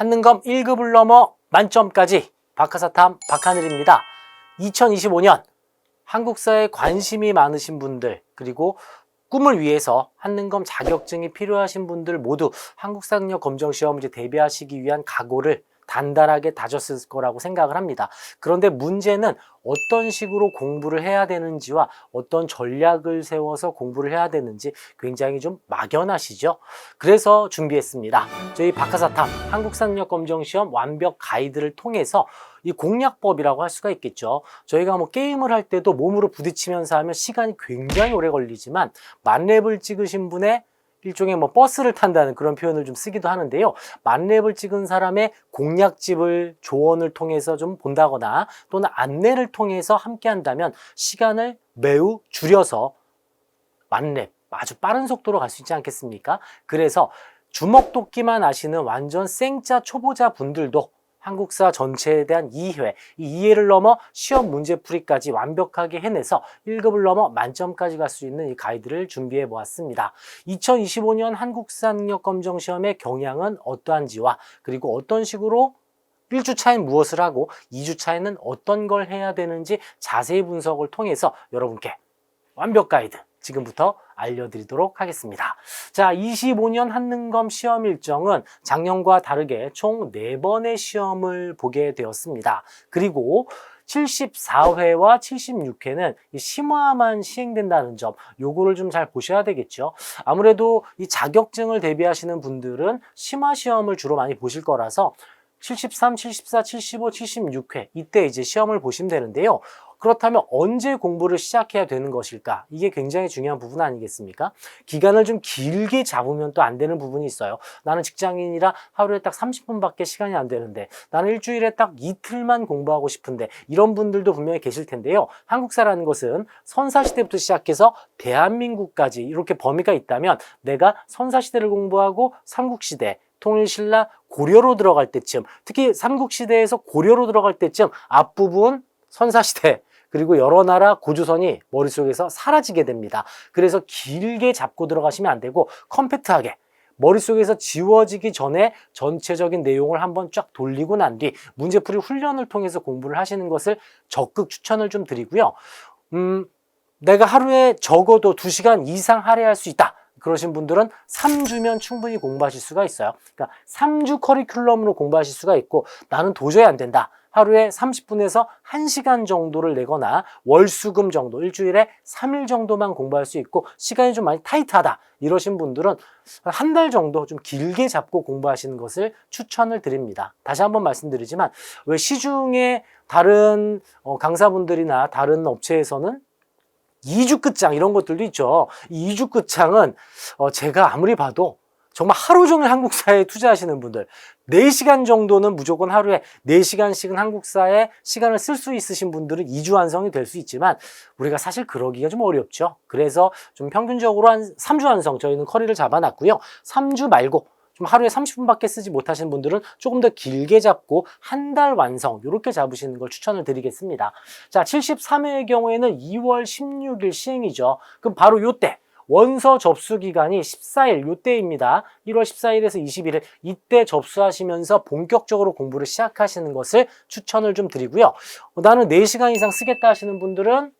한능검 1급을 넘어 만점까지 박하사탐 박하늘입니다. 2025년 한국사에 관심이 많으신 분들, 그리고 꿈을 위해서 한능검 자격증이 필요하신 분들 모두 한국사능력 검정시험 이제 대비하시기 위한 각오를 단단하게 다졌을 거라고 생각을 합니다. 그런데 문제는 어떤 식으로 공부를 해야 되는지와 어떤 전략을 세워서 공부를 해야 되는지 굉장히 좀 막연하시죠? 그래서 준비했습니다. 저희 박하사탐 한국사능력검정시험 완벽 가이드를 통해서 이 공략법이라고 할 수가 있겠죠. 저희가 뭐 게임을 할 때도 몸으로 부딪히면서 하면 시간이 굉장히 오래 걸리지만 만렙을 찍으신 분의 일종의 뭐 버스를 탄다는 그런 표현을 좀 쓰기도 하는데요. 만렙을 찍은 사람의 공략집을 조언을 통해서 좀 본다거나 또는 안내를 통해서 함께 한다면 시간을 매우 줄여서 만렙, 아주 빠른 속도로 갈 수 있지 않겠습니까? 그래서 주먹도끼만 아시는 완전 생짜 초보자 분들도 한국사 전체에 대한 이해, 이 이해를 넘어 시험 문제풀이까지 완벽하게 해내서 1급을 넘어 만점까지 갈 수 있는 이 가이드를 준비해 보았습니다. 2025년 한국사 능력검정시험의 경향은 어떠한지와 그리고 어떤 식으로 1주차엔 무엇을 하고 2주차에는 어떤 걸 해야 되는지 자세히 분석을 통해서 여러분께 완벽 가이드 지금부터 알려드리도록 하겠습니다. 자, 25년 한능검 시험 일정은 작년과 다르게 총 4번의 시험을 보게 되었습니다. 그리고 74회와 76회는 심화만 시행된다는 점, 요거를 좀 잘 보셔야 되겠죠. 아무래도 이 자격증을 대비하시는 분들은 심화 시험을 주로 많이 보실 거라서 73, 74, 75, 76회 이때 이제 시험을 보시면 되는데요. 그렇다면 언제 공부를 시작해야 되는 것일까? 이게 굉장히 중요한 부분 아니겠습니까? 기간을 좀 길게 잡으면 또 안 되는 부분이 있어요. 나는 직장인이라 하루에 딱 30분밖에 시간이 안 되는데, 나는 일주일에 딱 이틀만 공부하고 싶은데, 이런 분들도 분명히 계실 텐데요. 한국사라는 것은 선사시대부터 시작해서 대한민국까지 이렇게 범위가 있다면 내가 선사시대를 공부하고 삼국시대, 통일신라, 고려로 들어갈 때쯤, 특히 삼국시대에서 고려로 들어갈 때쯤 앞부분 선사시대, 그리고 여러 나라 고주선이 머릿속에서 사라지게 됩니다. 그래서 길게 잡고 들어가시면 안 되고 컴팩트하게 머릿속에서 지워지기 전에 전체적인 내용을 한번 쫙 돌리고 난 뒤 문제풀이 훈련을 통해서 공부를 하시는 것을 적극 추천을 좀 드리고요. 내가 하루에 적어도 2시간 이상 할애할 수 있다. 그러신 분들은 3주면 충분히 공부하실 수가 있어요. 그러니까 3주 커리큘럼으로 공부하실 수가 있고, 나는 도저히 안 된다. 하루에 30분에서 1시간 정도를 내거나 월수금 정도, 일주일에 3일 정도만 공부할 수 있고 시간이 좀 많이 타이트하다. 이러신 분들은 한 달 정도 좀 길게 잡고 공부하시는 것을 추천을 드립니다. 다시 한번 말씀드리지만, 왜 시중에 다른 강사분들이나 다른 업체에서는 2주 끝장 이런 것들도 있죠. 이 2주 끝장은 제가 아무리 봐도 정말 하루 종일 한국사에 투자하시는 분들, 4시간 정도는 무조건 하루에 4시간씩은 한국사에 시간을 쓸 수 있으신 분들은 2주 완성이 될 수 있지만 우리가 사실 그러기가 좀 어렵죠. 그래서 좀 평균적으로 한 3주 완성 저희는 커리를 잡아놨고요. 3주 말고 좀 하루에 30분밖에 쓰지 못하시는 분들은 조금 더 길게 잡고 한 달 완성 이렇게 잡으시는 걸 추천을 드리겠습니다. 자, 73회의 경우에는 2월 16일 시행이죠. 그럼 바로 요때 원서 접수 기간이 14일 요때입니다. 1월 14일에서 21일 이때 접수하시면서 본격적으로 공부를 시작하시는 것을 추천을 좀 드리고요. 나는 4시간 이상 쓰겠다 하시는 분들은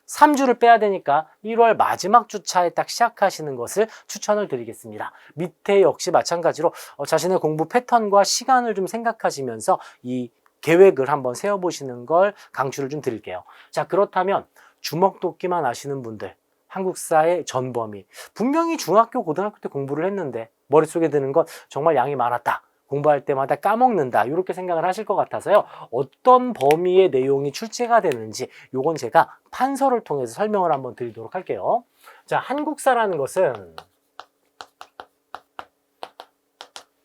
3주를 빼야 되니까 1월 마지막 주차에 딱 시작하시는 것을 추천을 드리겠습니다. 밑에 역시 마찬가지로 자신의 공부 패턴과 시간을 좀 생각하시면서 이 계획을 한번 세워보시는 걸 강추를 좀 드릴게요. 자, 그렇다면 주먹도끼만 아시는 분들, 한국사의 전범위, 분명히 중학교, 고등학교 때 공부를 했는데 머릿속에 드는 건 정말 양이 많았다. 공부할 때마다 까먹는다. 이렇게 생각을 하실 것 같아서요. 어떤 범위의 내용이 출제가 되는지 요건 제가 판서를 통해서 설명을 한번 드리도록 할게요. 자, 한국사라는 것은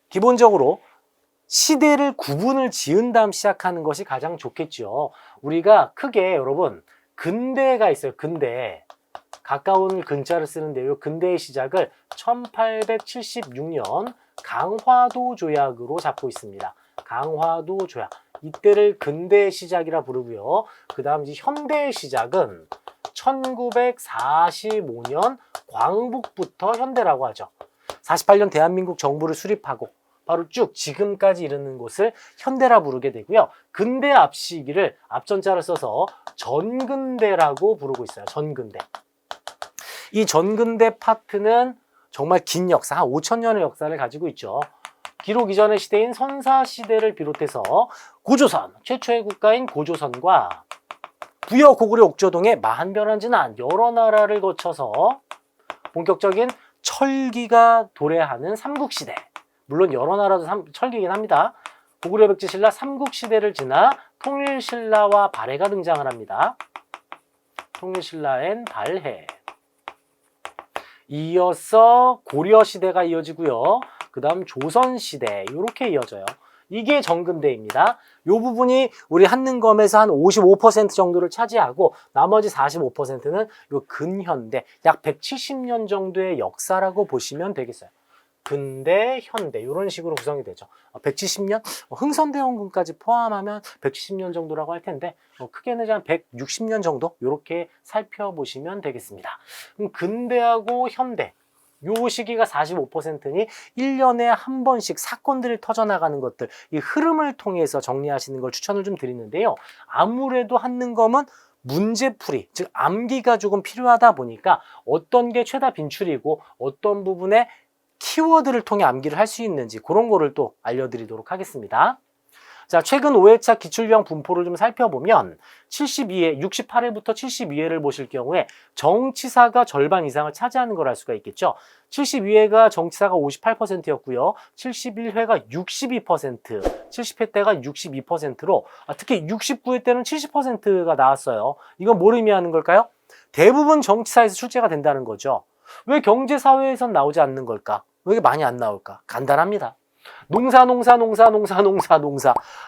기본적으로 시대를 구분을 지은 다음 시작하는 것이 가장 좋겠죠. 우리가 크게 여러분 근대가 있어요. 근대. 가까운 근자를 쓰는데요. 근대의 시작을 1876년 강화도 조약으로 잡고 있습니다. 강화도 조약. 이때를 근대의 시작이라 부르고요. 그 다음 이제 현대의 시작은 1945년 광복부터 현대라고 하죠. 48년 대한민국 정부를 수립하고 바로 쭉 지금까지 이르는 곳을 현대라 부르게 되고요. 근대 앞 시기를 앞전자를 써서 전근대라고 부르고 있어요. 전근대. 이 전근대 파트는 정말 긴 역사, 한 5,000년의 역사를 가지고 있죠. 기록 이전의 시대인 선사시대를 비롯해서 고조선, 최초의 국가인 고조선과 부여 고구려 옥조동의 만변한 여러 나라를 거쳐서 본격적인 철기가 도래하는 삼국시대. 물론 여러 나라도 철기이긴 합니다. 고구려 백제 신라 삼국시대를 지나 통일신라와 발해가 등장을 합니다. 통일신라엔 발해. 이어서 고려시대가 이어지고요. 그 다음 조선시대 이렇게 이어져요. 이게 전근대입니다. 이 부분이 우리 한능검에서 한 55% 정도를 차지하고 나머지 45%는 요 근현대, 약 170년 정도의 역사라고 보시면 되겠어요. 근대, 현대 이런 식으로 구성이 되죠. 170년? 흥선대원군까지 포함하면 170년 정도라고 할 텐데 크게는 한 160년 정도 이렇게 살펴보시면 되겠습니다. 그럼 근대하고 현대 요 시기가 45%니 1년에 한 번씩 사건들이 터져나가는 것들, 이 흐름을 통해서 정리하시는 걸 추천을 좀 드리는데요. 아무래도 한능검은 문제풀이, 즉 암기가 조금 필요하다 보니까 어떤 게 최다 빈출이고 어떤 부분에 키워드를 통해 암기를 할 수 있는지 그런 거를 또 알려드리도록 하겠습니다. 자, 최근 5회차 기출형 분포를 좀 살펴보면 72회, 68회부터 72회를 보실 경우에 정치사가 절반 이상을 차지하는 걸 알 수가 있겠죠. 72회가 정치사가 58%였고요. 71회가 62%, 70회 때가 62%로 특히 69회 때는 70%가 나왔어요. 이건 뭘 의미하는 걸까요? 대부분 정치사에서 출제가 된다는 거죠. 왜 경제사회에선 나오지 않는 걸까? 왜 이게 많이 안 나올까? 간단합니다.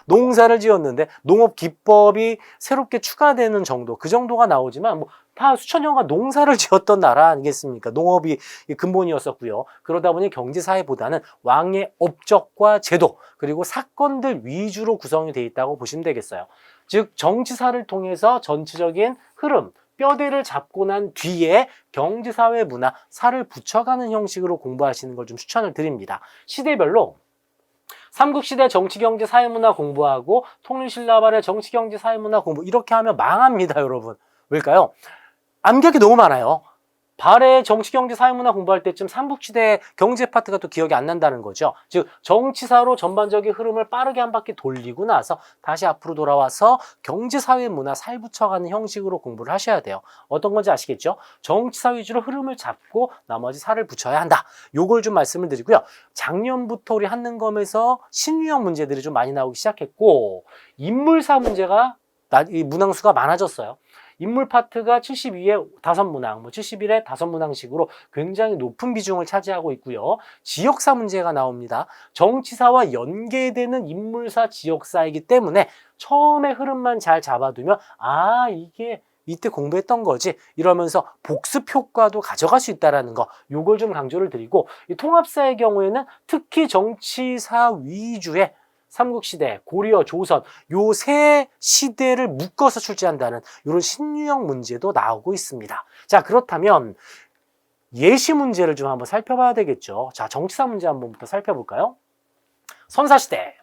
농사를 지었는데 농업 기법이 새롭게 추가되는 정도, 그 정도가 나오지만 뭐 다 수천 년간 농사를 지었던 나라 아니겠습니까? 농업이 근본이었었고요. 그러다 보니 경제사회보다는 왕의 업적과 제도 그리고 사건들 위주로 구성이 되어 있다고 보시면 되겠어요. 즉 정치사를 통해서 전체적인 흐름, 뼈대를 잡고 난 뒤에 경제사회 문화, 사를 붙여가는 형식으로 공부하시는 걸 좀 추천을 드립니다. 시대별로 삼국시대 정치경제 사회문화 공부하고 통일신라 발해 정치경제 사회문화 공부 이렇게 하면 망합니다, 여러분. 왜일까요? 암기할 게 너무 많아요. 발해 정치경제 사회문화 공부할 때쯤 삼국시대 경제 파트가 또 기억이 안 난다는 거죠. 즉 정치사로 전반적인 흐름을 빠르게 한 바퀴 돌리고 나서 다시 앞으로 돌아와서 경제 사회 문화 살 붙여가는 형식으로 공부를 하셔야 돼요. 어떤 건지 아시겠죠? 정치사 위주로 흐름을 잡고 나머지 살을 붙여야 한다. 요걸 좀 말씀을 드리고요. 작년부터 우리 한능검에서 신유형 문제들이 좀 많이 나오기 시작했고 인물사 문제가 이 문항수가 많아졌어요. 인물 파트가 72에 5문항, 71에 5문항식으로 굉장히 높은 비중을 차지하고 있고요. 지역사 문제가 나옵니다. 정치사와 연계되는 인물사, 지역사이기 때문에 처음에 흐름만 잘 잡아두면 이게 이때 공부했던 거지 이러면서 복습 효과도 가져갈 수 있다는 거, 요걸 좀 강조를 드리고 이 통합사의 경우에는 특히 정치사 위주의 삼국시대, 고려, 조선 요 세 시대를 묶어서 출제한다는 이런 신유형 문제도 나오고 있습니다. 자, 그렇다면 예시 문제를 좀 한번 살펴봐야 되겠죠. 자, 정치사 문제 한번부터 살펴볼까요? 선사시대,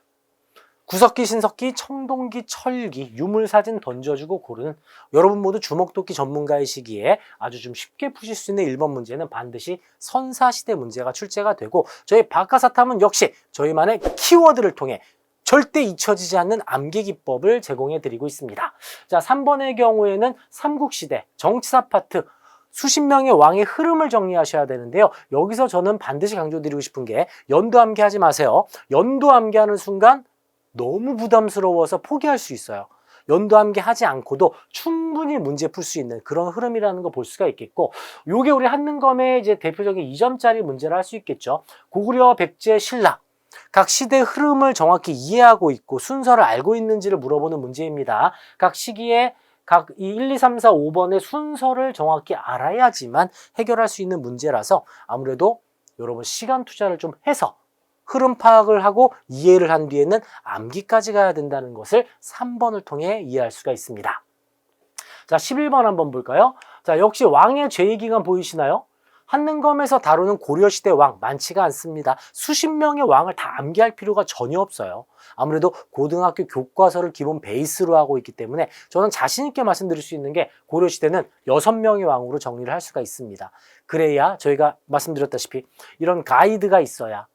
구석기, 신석기, 청동기, 철기, 유물사진 던져주고 고르는 여러분 모두 주먹도끼 전문가의 시기에 아주 좀 쉽게 푸실 수 있는 1번 문제는 반드시 선사시대 문제가 출제가 되고 저희 박하사탐은 역시 저희만의 키워드를 통해 절대 잊혀지지 않는 암기 기법을 제공해 드리고 있습니다. 자, 3번의 경우에는 삼국시대 정치사 파트 수십 명의 왕의 흐름을 정리하셔야 되는데요. 여기서 저는 반드시 강조드리고 싶은 게 연도 암기하지 마세요. 연도 암기하는 순간 너무 부담스러워서 포기할 수 있어요. 연도 암기하지 않고도 충분히 문제 풀 수 있는 그런 흐름이라는 거 볼 수가 있겠고, 요게 우리 한능검의 이제 대표적인 2점짜리 문제를 할 수 있겠죠. 고구려, 백제, 신라 각 시대 흐름을 정확히 이해하고 있고 순서를 알고 있는지를 물어보는 문제입니다. 각 시기에 각 이 1, 2, 3, 4, 5번의 순서를 정확히 알아야지만 해결할 수 있는 문제라서 아무래도 여러분 시간 투자를 좀 해서 흐름 파악을 하고 이해를 한 뒤에는 암기까지 가야 된다는 것을 3번을 통해 이해할 수가 있습니다. 자, 11번 한번 볼까요? 자, 역시 왕의 제위기간 보이시나요? 한능검에서 다루는 고려시대 왕 많지가 않습니다. 수십 명의 왕을 다 암기할 필요가 전혀 없어요. 아무래도 고등학교 교과서를 기본 베이스로 하고 있기 때문에 저는 자신 있게 말씀드릴 수 있는 게 고려시대는 6명의 왕으로 정리를 할 수가 있습니다. 그래야 저희가 말씀드렸다시피 이런 가이드가 있어야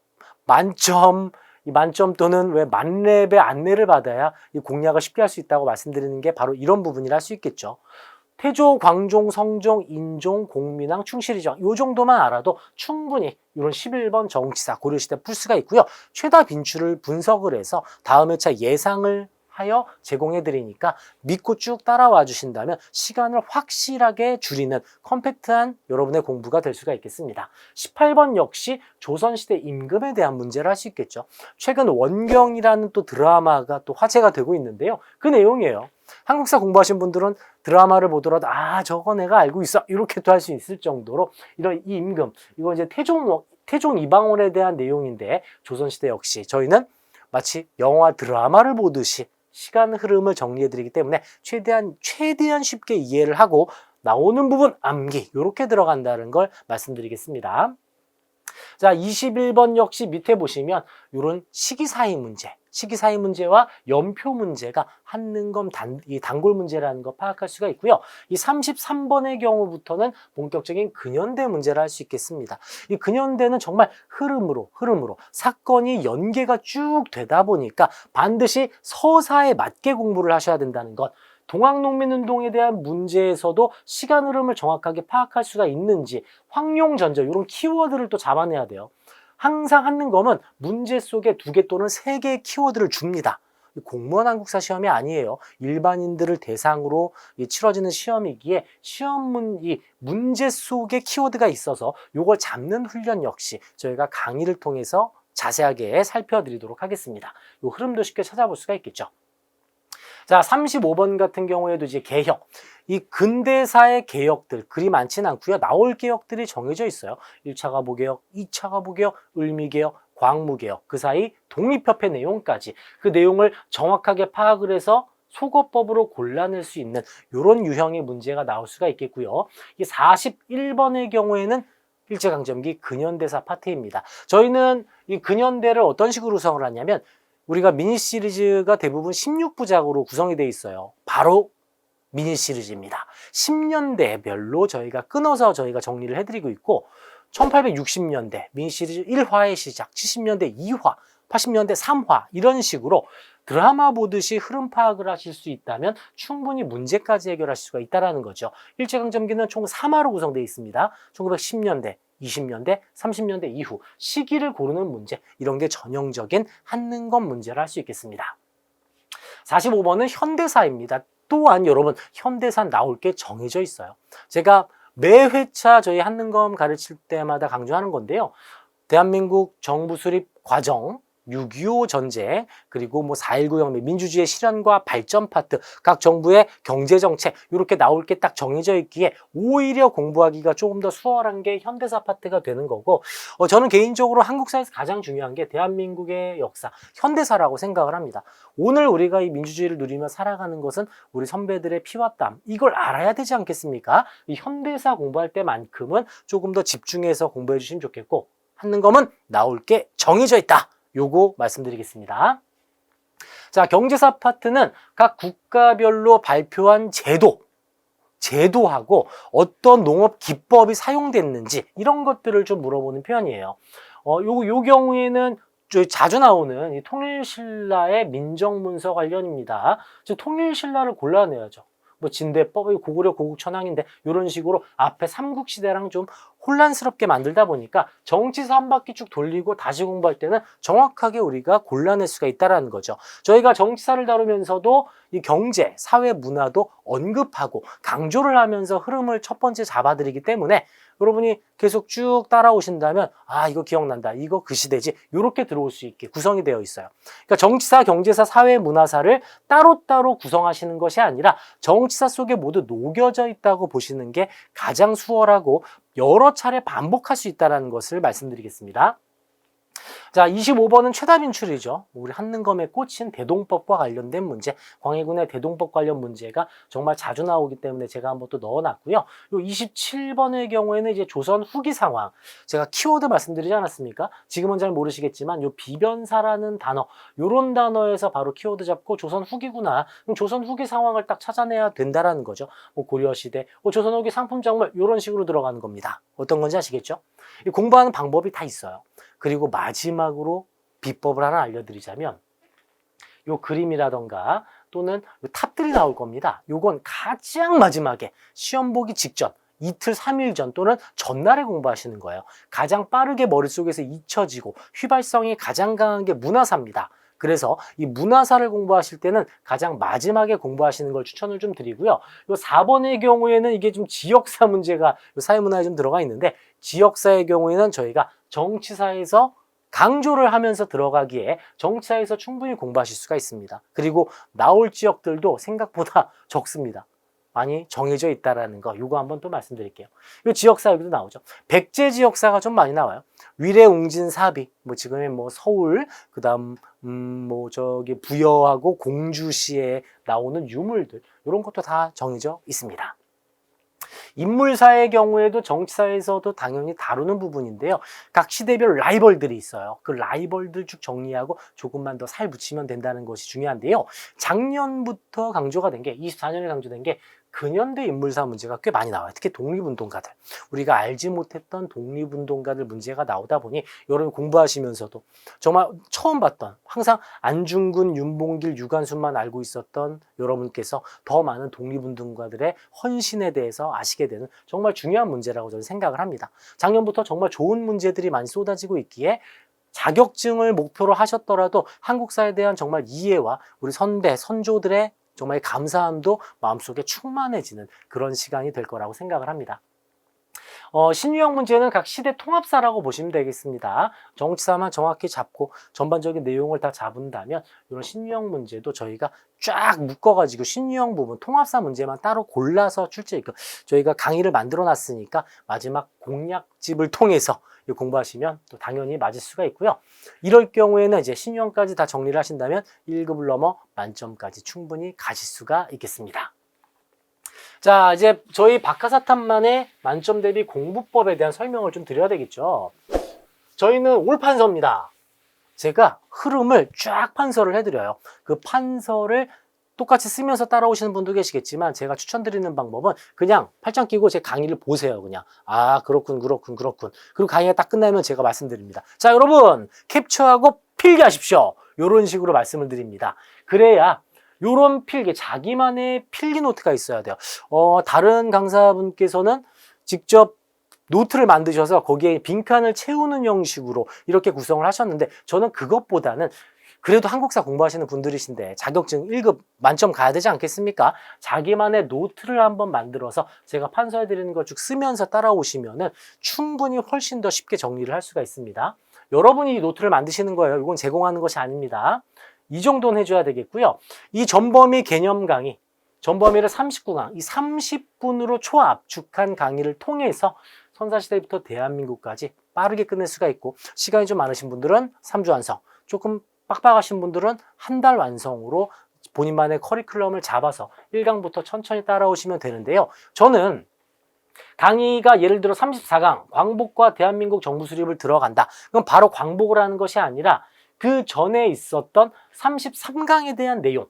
만점, 이 만점 또는 왜 만렙의 안내를 받아야 이 공략을 쉽게 할 수 있다고 말씀드리는 게 바로 이런 부분이라 할 수 있겠죠. 태조, 광종, 성종, 인종, 공민왕, 충실이정 이 정도만 알아도 충분히 이런 11번 정치사 고려시대 풀 수가 있고요. 최다 빈출을 분석을 해서 다음 회차 예상을 하여 제공해 드리니까 믿고 쭉 따라와 주신다면 시간을 확실하게 줄이는 컴팩트한 여러분의 공부가 될 수가 있겠습니다. 18번 역시 조선시대 임금에 대한 문제를 할 수 있겠죠. 최근 원경이라는 또 드라마가 또 화제가 되고 있는데요. 그 내용이에요. 한국사 공부하신 분들은 드라마를 보더라도 아 저거 내가 알고 있어 이렇게도 할 수 있을 정도로 이런 이 임금 이거 이제 태종 이방원에 대한 내용인데 조선시대 역시 저희는 마치 영화 드라마를 보듯이 시간 흐름을 정리해 드리기 때문에 최대한 쉽게 이해를 하고 나오는 부분 암기 이렇게 들어간다는 걸 말씀드리겠습니다. 자, 21번 역시 밑에 보시면 이런 시기사이 문제와 연표 문제가 한능검 단골 문제라는 거 파악할 수가 있고요. 이 33번의 경우부터는 본격적인 근현대 문제를 할 수 있겠습니다. 이 근현대는 정말 흐름으로 사건이 연계가 쭉 되다 보니까 반드시 서사에 맞게 공부를 하셔야 된다는 것. 동학농민운동에 대한 문제에서도 시간 흐름을 정확하게 파악할 수가 있는지 황룡전저 이런 키워드를 또 잡아내야 돼요. 항상 한능검은 문제 속에 2개 또는 3개의 키워드를 줍니다. 공무원 한국사 시험이 아니에요. 일반인들을 대상으로 치러지는 시험이기에 이 문제 속에 키워드가 있어서 이걸 잡는 훈련 역시 저희가 강의를 통해서 자세하게 살펴드리도록 하겠습니다. 이 흐름도 쉽게 찾아볼 수가 있겠죠. 자, 35번 같은 경우에도 이제 개혁. 이 근대사의 개혁들 그리 많지는 않고요. 나올 개혁들이 정해져 있어요. 1차 가보개혁, 2차 가보개혁, 을미개혁, 광무개혁. 그 사이 독립협회 내용까지 그 내용을 정확하게 파악을 해서 속어법으로 골라낼 수 있는 이런 유형의 문제가 나올 수가 있겠고요. 이 41번의 경우에는 일제강점기 근현대사 파트입니다. 저희는 이 근현대를 어떤 식으로 구성을 하냐면 우리가 미니 시리즈가 대부분 16부작으로 구성이 되어 있어요. 바로 미니 시리즈입니다. 10년대별로 저희가 끊어서 저희가 정리를 해드리고 있고 1860년대 미니 시리즈 1화의 시작, 70년대 2화, 80년대 3화 이런 식으로 드라마 보듯이 흐름 파악을 하실 수 있다면 충분히 문제까지 해결할 수가 있다는 거죠. 일제강점기는 총 3화로 구성되어 있습니다. 1910년대, 20년대, 30년대 이후 시기를 고르는 문제 이런 게 전형적인 한능검 문제를 할 수 있겠습니다. 45번은 현대사입니다. 또한 여러분 현대사 나올 게 정해져 있어요. 제가 매 회차 저희 한능검 가르칠 때마다 강조하는 건데요. 대한민국 정부 수립 과정 6.25 전쟁, 그리고 4.19 혁명, 민주주의의 실현과 발전 파트, 각 정부의 경제정책 이렇게 나올 게 딱 정해져 있기에 오히려 공부하기가 조금 더 수월한 게 현대사 파트가 되는 거고 저는 개인적으로 한국사에서 가장 중요한 게 대한민국의 역사, 현대사라고 생각을 합니다. 오늘 우리가 이 민주주의를 누리며 살아가는 것은 우리 선배들의 피와 땀, 이걸 알아야 되지 않겠습니까? 이 현대사 공부할 때만큼은 조금 더 집중해서 공부해 주시면 좋겠고 한능검은 나올 게 정해져 있다. 요거 말씀드리겠습니다. 자, 경제사 파트는 각 국가별로 발표한 제도하고 어떤 농업 기법이 사용됐는지 이런 것들을 좀 물어보는 편이에요. 요 경우에는 자주 나오는 이 통일신라의 민정문서 관련입니다. 즉 통일신라를 골라내야죠. 진대법, 고구려 고국천황인데 이런 식으로 앞에 삼국시대랑 좀 혼란스럽게 만들다 보니까 정치사 한 바퀴 쭉 돌리고 다시 공부할 때는 정확하게 우리가 골라낼 수가 있다는 거죠. 저희가 정치사를 다루면서도 이 경제, 사회, 문화도 언급하고 강조를 하면서 흐름을 첫 번째 잡아드리기 때문에 여러분이 계속 쭉 따라오신다면 아 이거 기억난다, 이거 그 시대지 이렇게 들어올 수 있게 구성이 되어 있어요. 그러니까 정치사, 경제사, 사회, 문화사를 따로따로 구성하시는 것이 아니라 정치사 속에 모두 녹여져 있다고 보시는 게 가장 수월하고 여러 차례 반복할 수 있다는 것을 말씀드리겠습니다. 자, 25번은 최다 빈출이죠. 우리 한능검에 꽂힌 대동법과 관련된 문제, 광해군의 대동법 관련 문제가 정말 자주 나오기 때문에 제가 한번 또 넣어놨고요. 요 27번의 경우에는 이제 조선 후기 상황, 제가 키워드 말씀드리지 않았습니까? 지금은 잘 모르시겠지만 요 비변사라는 단어, 요런 단어에서 바로 키워드 잡고 조선 후기구나. 그럼 조선 후기 상황을 딱 찾아내야 된다라는 거죠. 뭐 고려시대, 조선 후기 상품작물 요런 식으로 들어가는 겁니다. 어떤 건지 아시겠죠? 공부하는 방법이 다 있어요. 그리고 마지막으로 비법을 하나 알려드리자면 요 그림이라던가 또는 요 탑들이 나올 겁니다. 요건 가장 마지막에 시험 보기 직전 이틀, 3일 전 또는 전날에 공부하시는 거예요. 가장 빠르게 머릿속에서 잊혀지고 휘발성이 가장 강한 게 문화사입니다. 그래서 이 문화사를 공부하실 때는 가장 마지막에 공부하시는 걸 추천을 좀 드리고요. 요 4번의 경우에는 이게 좀 지역사 문제가 요 사회문화에 좀 들어가 있는데 지역사의 경우에는 저희가 정치사에서 강조를 하면서 들어가기에 정치사에서 충분히 공부하실 수가 있습니다. 그리고 나올 지역들도 생각보다 적습니다. 많이 정해져 있다라는 거, 이거 한번 또 말씀드릴게요. 이 지역사 여기도 나오죠. 백제 지역사가 좀 많이 나와요. 위례, 웅진, 사비, 뭐 지금의 뭐 서울, 그다음 뭐 저기 부여하고 공주시에 나오는 유물들, 이런 것도 다 정해져 있습니다. 인물사의 경우에도 정치사에서도 당연히 다루는 부분인데요. 각 시대별 라이벌들이 있어요. 그 라이벌들 쭉 정리하고 조금만 더 살 붙이면 된다는 것이 중요한데요. 작년부터 강조가 된 게, 24년에 강조된 게 근현대 인물사 문제가 꽤 많이 나와요. 특히 독립운동가들. 우리가 알지 못했던 독립운동가들 문제가 나오다 보니 여러분 공부하시면서도 정말 처음 봤던, 항상 안중근, 윤봉길, 유관순만 알고 있었던 여러분께서 더 많은 독립운동가들의 헌신에 대해서 아시게 되는 정말 중요한 문제라고 저는 생각을 합니다. 작년부터 정말 좋은 문제들이 많이 쏟아지고 있기에 자격증을 목표로 하셨더라도 한국사에 대한 정말 이해와 우리 선배, 선조들의 정말 감사함도 마음속에 충만해지는 그런 시간이 될 거라고 생각을 합니다. 신유형 문제는 각 시대 통합사라고 보시면 되겠습니다. 정치사만 정확히 잡고 전반적인 내용을 다 잡은다면 이런 신유형 문제도 저희가 쫙 묶어가지고 신유형 부분 통합사 문제만 따로 골라서 저희가 강의를 만들어 놨으니까 마지막 공략집을 통해서 공부하시면 또 당연히 맞을 수가 있고요. 이럴 경우에는 이제 신유형까지 다 정리를 하신다면 1급을 넘어 만점까지 충분히 가실 수가 있겠습니다. 자, 이제 저희 박하사탐만의 만점 대비 공부법에 대한 설명을 좀 드려야 되겠죠. 저희는 올판서입니다. 제가 흐름을 쫙 판서를 해드려요. 그 판서를 똑같이 쓰면서 따라오시는 분도 계시겠지만 제가 추천드리는 방법은 그냥 팔짱 끼고 제 강의를 보세요. 그냥 그렇군. 그리고 강의가 딱 끝나면 제가 말씀드립니다. 자, 여러분 캡처하고 필기하십시오. 이런 식으로 말씀을 드립니다. 그래야 요런 필기, 자기만의 필기 노트가 있어야 돼요. 다른 강사분께서는 직접 노트를 만드셔서 거기에 빈칸을 채우는 형식으로 이렇게 구성을 하셨는데 저는 그것보다는 그래도 한국사 공부하시는 분들이신데 자격증 1급 만점 가야 되지 않겠습니까? 자기만의 노트를 한번 만들어서 제가 판서해드리는 거 쭉 쓰면서 따라오시면은 충분히 훨씬 더 쉽게 정리를 할 수가 있습니다. 여러분이 이 노트를 만드시는 거예요. 이건 제공하는 것이 아닙니다. 이 정도는 해줘야 되겠고요. 이 전범위 개념 강의, 전범위를 39강, 이 30분으로 초압축한 강의를 통해서 선사시대부터 대한민국까지 빠르게 끝낼 수가 있고 시간이 좀 많으신 분들은 3주 완성, 조금 빡빡하신 분들은 한 달 완성으로 본인만의 커리큘럼을 잡아서 1강부터 천천히 따라오시면 되는데요. 저는 강의가 예를 들어 34강 광복과 대한민국 정부 수립을 들어간다. 그럼 바로 광복을 하는 것이 아니라 그 전에 있었던 33강에 대한 내용,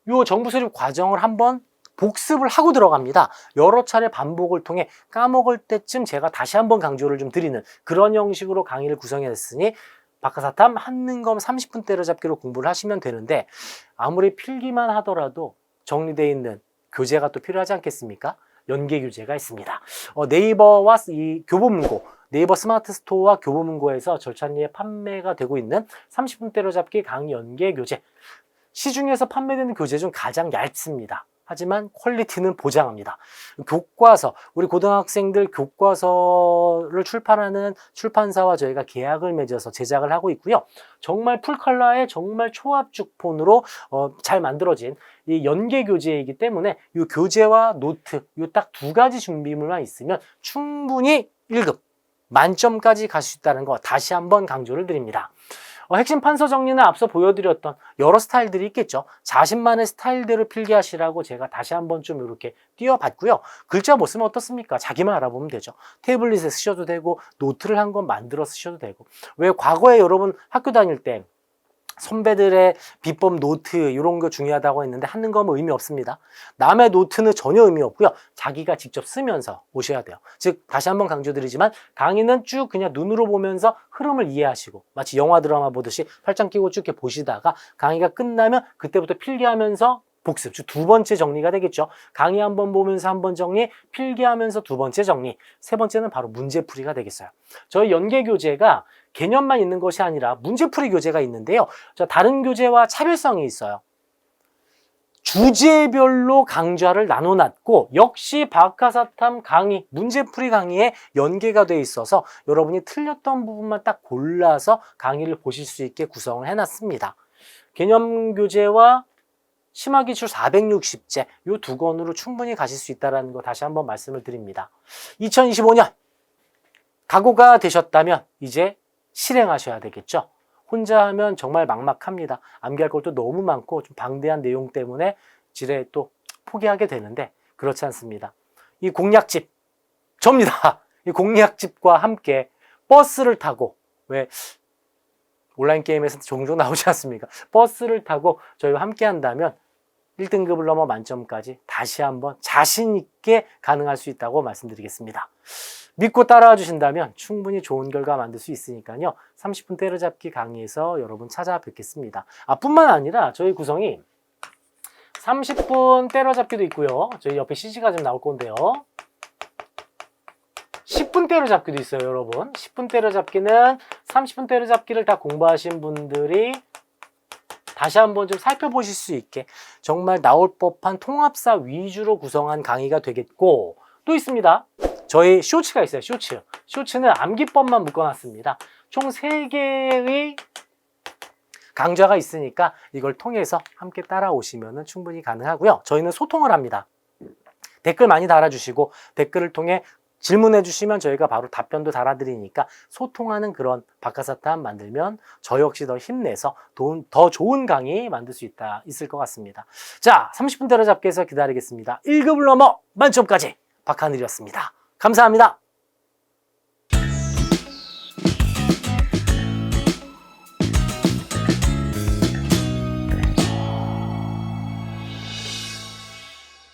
이 정부 수립 과정을 한번 복습을 하고 들어갑니다. 여러 차례 반복을 통해 까먹을 때쯤 제가 다시 한번 강조를 좀 드리는 그런 형식으로 강의를 구성했으니 박하사탐 한능검 30분 때려잡기로 공부를 하시면 되는데 아무리 필기만 하더라도 정리되어 있는 교재가 또 필요하지 않겠습니까? 연계 교재가 있습니다. 네이버와 이 교보문고, 네이버 스마트 스토어와 교보문고에서 절찬리에 판매가 되고 있는 30분 때려잡기 강의 연계 교재. 시중에서 판매되는 교재 중 가장 얇습니다. 하지만 퀄리티는 보장합니다. 교과서, 우리 고등학생들 교과서를 출판하는 출판사와 저희가 계약을 맺어서 제작을 하고 있고요. 정말 풀컬러의 정말 초압축 폰으로 잘 만들어진 이 연계 교재이기 때문에 이 교재와 노트, 이 딱 두 가지 준비물만 있으면 충분히 1급 만점까지 갈 수 있다는 거 다시 한번 강조를 드립니다. 핵심 판서 정리는 앞서 보여드렸던 여러 스타일들이 있겠죠. 자신만의 스타일대로 필기하시라고 제가 다시 한번 좀 이렇게 띄워봤고요. 글자 못 쓰면 어떻습니까? 자기만 알아보면 되죠. 태블릿에 쓰셔도 되고 노트를 한 권 만들어 쓰셔도 되고. 왜 과거에 여러분 학교 다닐 때 선배들의 비법 노트 이런 거 중요하다고 했는데 하는 건 의미 없습니다. 남의 노트는 전혀 의미 없고요. 자기가 직접 쓰면서 오셔야 돼요. 즉 다시 한번 강조드리지만 강의는 쭉 그냥 눈으로 보면서 흐름을 이해하시고 마치 영화 드라마 보듯이 팔짱 끼고 쭉 이렇게 보시다가 강의가 끝나면 그때부터 필기하면서 복습, 즉 두 번째 정리가 되겠죠. 강의 한번 보면서 한 번 정리, 필기하면서 두 번째 정리, 세 번째는 바로 문제풀이가 되겠어요. 저희 연계교재가 개념만 있는 것이 아니라 문제풀이 교재가 있는데요. 다른 교재와 차별성이 있어요. 주제별로 강좌를 나눠놨고 역시 박하사탐 강의, 문제풀이 강의에 연계가 돼 있어서 여러분이 틀렸던 부분만 딱 골라서 강의를 보실 수 있게 구성을 해놨습니다. 개념교재와 심화기출 460제 이 두 권으로 충분히 가실 수 있다는 거 다시 한번 말씀을 드립니다. 2025년 각오가 되셨다면 이제 실행하셔야 되겠죠. 혼자 하면 정말 막막합니다. 암기할 것도 너무 많고 좀 방대한 내용 때문에 지레 또 포기하게 되는데 그렇지 않습니다. 이 공략집 접니다. 이 공략집과 함께 버스를 타고 왜 온라인 게임에서 종종 나오지 않습니까? 버스를 타고 저희와 함께 한다면 1등급을 넘어 만점까지 다시 한번 자신 있게 가능할 수 있다고 말씀드리겠습니다. 믿고 따라와 주신다면 충분히 좋은 결과 만들 수 있으니까요. 30분 때려잡기 강의에서 여러분 찾아뵙겠습니다. 뿐만 아니라 저희 구성이 30분 때려잡기도 있고요. 저희 옆에 CG가 좀 나올 건데요. 10분 때려잡기도 있어요, 여러분. 10분 때려잡기는 30분 때려잡기를 다 공부하신 분들이 다시 한번 좀 살펴보실 수 있게 정말 나올 법한 통합사 위주로 구성한 강의가 되겠고 또 있습니다. 저희 쇼츠가 있어요. 쇼츠는 암기법만 묶어놨습니다. 총 3개의 강좌가 있으니까 이걸 통해서 함께 따라오시면 충분히 가능하고요. 저희는 소통을 합니다. 댓글 많이 달아주시고 댓글을 통해 질문해 주시면 저희가 바로 답변도 달아드리니까 소통하는 그런 박하사탐 만들면 저 역시 더 힘내서 더 좋은 강의 만들 수 있을 것 같습니다. 자, 30분 때려잡기에서 기다리겠습니다. 1급을 넘어 만점까지 박하늘이었습니다. 감사합니다.